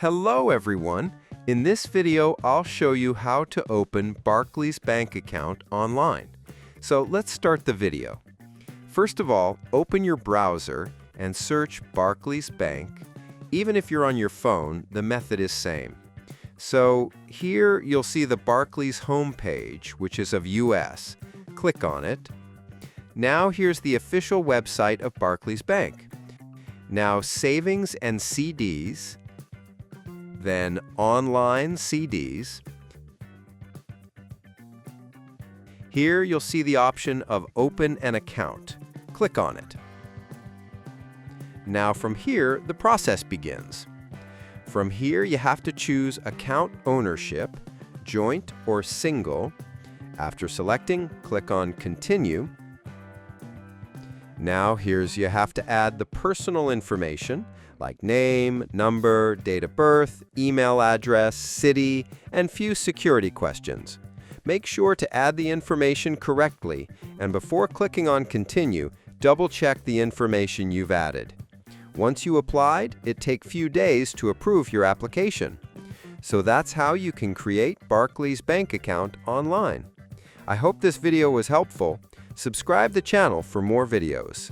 Hello everyone! In this video, I'll show you how to open Barclays bank account online. So let's start the video. First of all, open your browser and search Barclays Bank. Even if you're on your phone, the method is same. So here you'll see the Barclays homepage, which is of US. Click on it. Now here's the official website of Barclays Bank. Now savings and CDs, then online CDs. Here you'll see the option of Open an Account. Click on it. Now from here, the process begins. From here, you have to choose Account Ownership, Joint or Single. After selecting, click on Continue. Now you have to add the personal information like name, number, date of birth, email address, city, and few security questions. Make sure to add the information correctly, and before clicking on Continue, double-check the information you've added. Once you applied, it takes few days to approve your application. So that's how you can create Barclays bank account online. I hope this video was helpful. Subscribe the channel for more videos.